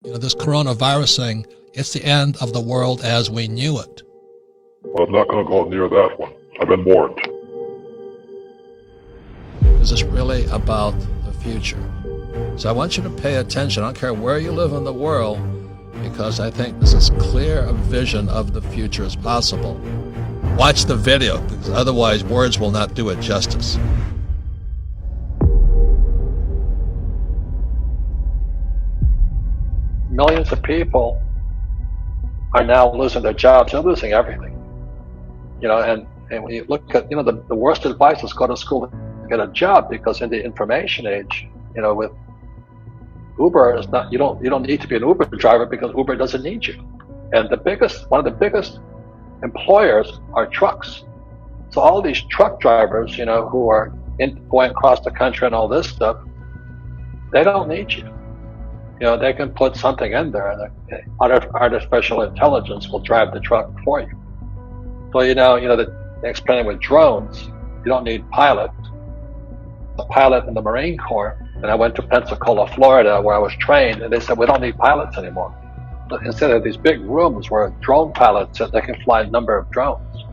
This coronavirus thing, it's the end of the world as we knew it. Well, I'm not going to go near that one. I've been warned. This is really about the future. So I want you to pay attention. I don't care where you live in the world, because I think this is clear a vision of the future as possible. Watch the video, because otherwise words will not do it justice. Millions of people are now losing their jobs. They're losing everything. And when you look at, the worst advice is go to school and get a job, because in the information age, with Uber is not, you don't need to be an Uber driver because Uber doesn't need you. And one of the biggest employers are trucks. So all these truck drivers, who are going across the country and all this stuff, they don't need you. They can put something in there, and artificial intelligence will drive the truck for you. So the explaining with drones, you don't need pilots. A pilot in the Marine Corps, and I went to Pensacola, Florida, where I was trained, and they said we don't need pilots anymore. But instead of these big rooms where drone pilots said they can fly a number of drones.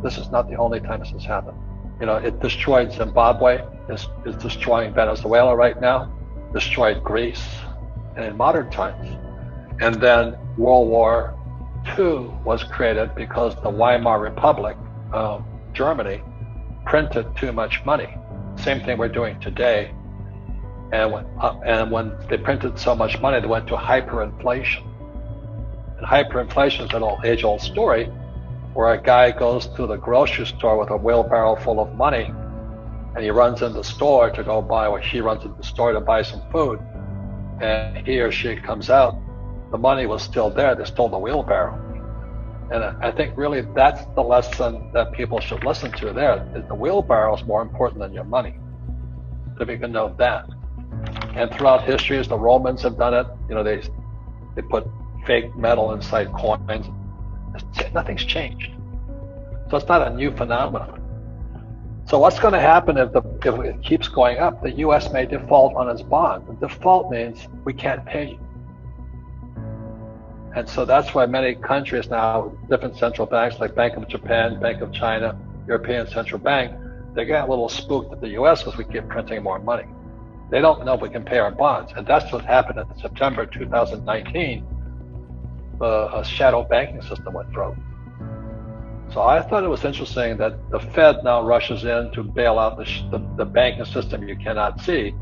This is not the only time this has happened. It destroyed Zimbabwe. It's destroying Venezuela right now. Destroyed Greece, and in modern times. And then World War II was created because the Weimar Republic, Germany, printed too much money. Same thing we're doing today. And when they printed so much money, they went to hyperinflation. And hyperinflation is an age-old story where a guy goes to the grocery store with a wheelbarrow full of money, and he runs in the store to go buy, or she runs in the store to buy some food, and he or she comes out, the money was still there, they stole the wheelbarrow. And I think really that's the lesson that people should listen to there, is the wheelbarrow is more important than your money. If you can know that. And throughout history, as the Romans have done it, they put fake metal inside coins. Nothing's changed. So it's not a new phenomenon. So what's going to happen if it keeps going up? The U.S. may default on its bond. The default means we can't pay you. And so that's why many countries now, different central banks like Bank of Japan, Bank of China, European Central Bank, they get a little spooked at the U.S. because we keep printing more money. They don't know if we can pay our bonds. And that's what happened in September 2019. A shadow banking system went broke. So I thought it was interesting that the Fed now rushes in to bail out the banking system you cannot see,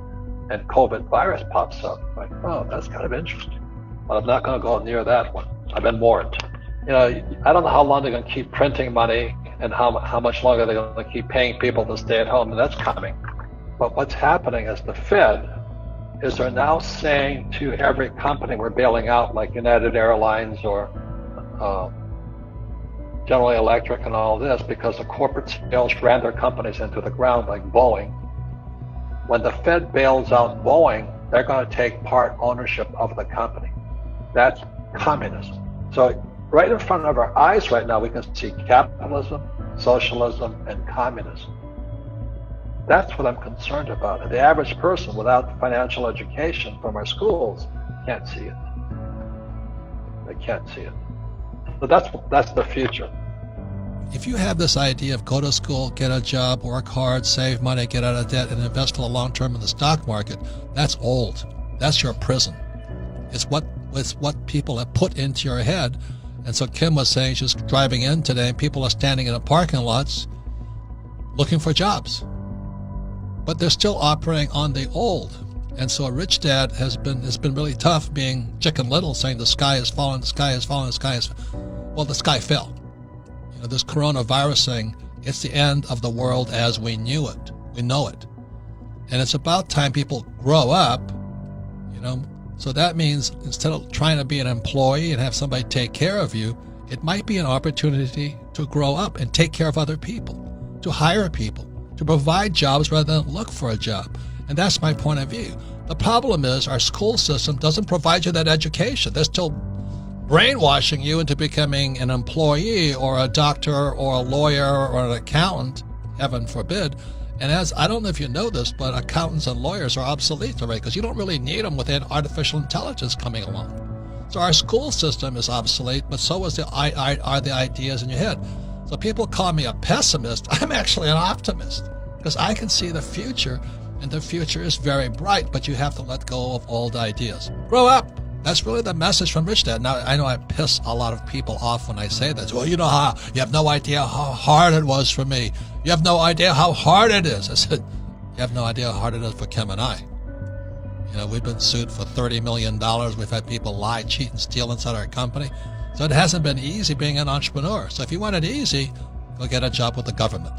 and COVID virus pops up. Like, oh, that's kind of interesting. But I'm not going to go near that one. I've been warned. I don't know how long they're going to keep printing money and how much longer they're going to keep paying people to stay at home, and that's coming. But what's happening is the Fed is they're now saying to every company we're bailing out, like United Airlines or General Electric and all this, because the corporate sales ran their companies into the ground, like Boeing. When the Fed bails out Boeing, they're going to take part ownership of the company. That's communism. So right in front of our eyes right now, we can see capitalism, socialism, and communism. That's what I'm concerned about. And the average person without financial education from our schools can't see it. They can't see it. But that's the future. If you have this idea of go to school, get a job, work hard, save money, get out of debt, and invest for the long term in the stock market, that's old. That's your prison. It's what people have put into your head. And so Kim was saying, she's driving in today, and people are standing in the parking lots looking for jobs. But they're still operating on the old. And so a rich dad it's been really tough being Chicken Little, saying the sky is falling, the sky is falling, the sky is... Well, the sky fell. This coronavirus thing, it's the end of the world as we knew it. We know it. And it's about time people grow up, So that means instead of trying to be an employee and have somebody take care of you, it might be an opportunity to grow up and take care of other people, to hire people, to provide jobs rather than look for a job. And that's my point of view. The problem is our school system doesn't provide you that education. They're still brainwashing you into becoming an employee or a doctor or a lawyer or an accountant, heaven forbid, And as I don't know if you know this, but accountants and lawyers are obsolete already because you don't really need them with artificial intelligence coming along. So our school system is obsolete, but so are the ideas in your head. So people call me a pessimist. I'm actually an optimist because I can see the future, and the future is very bright, but you have to let go of old ideas. Grow up. That's really the message from Rich Dad. Now, I know I piss a lot of people off when I say that. Well, you have no idea how hard it was for me. You have no idea how hard it is. I said, you have no idea how hard it is for Kim and I. We've been sued for $30 million. We've had people lie, cheat, and steal inside our company. So it hasn't been easy being an entrepreneur. So if you want it easy, go get a job with the government.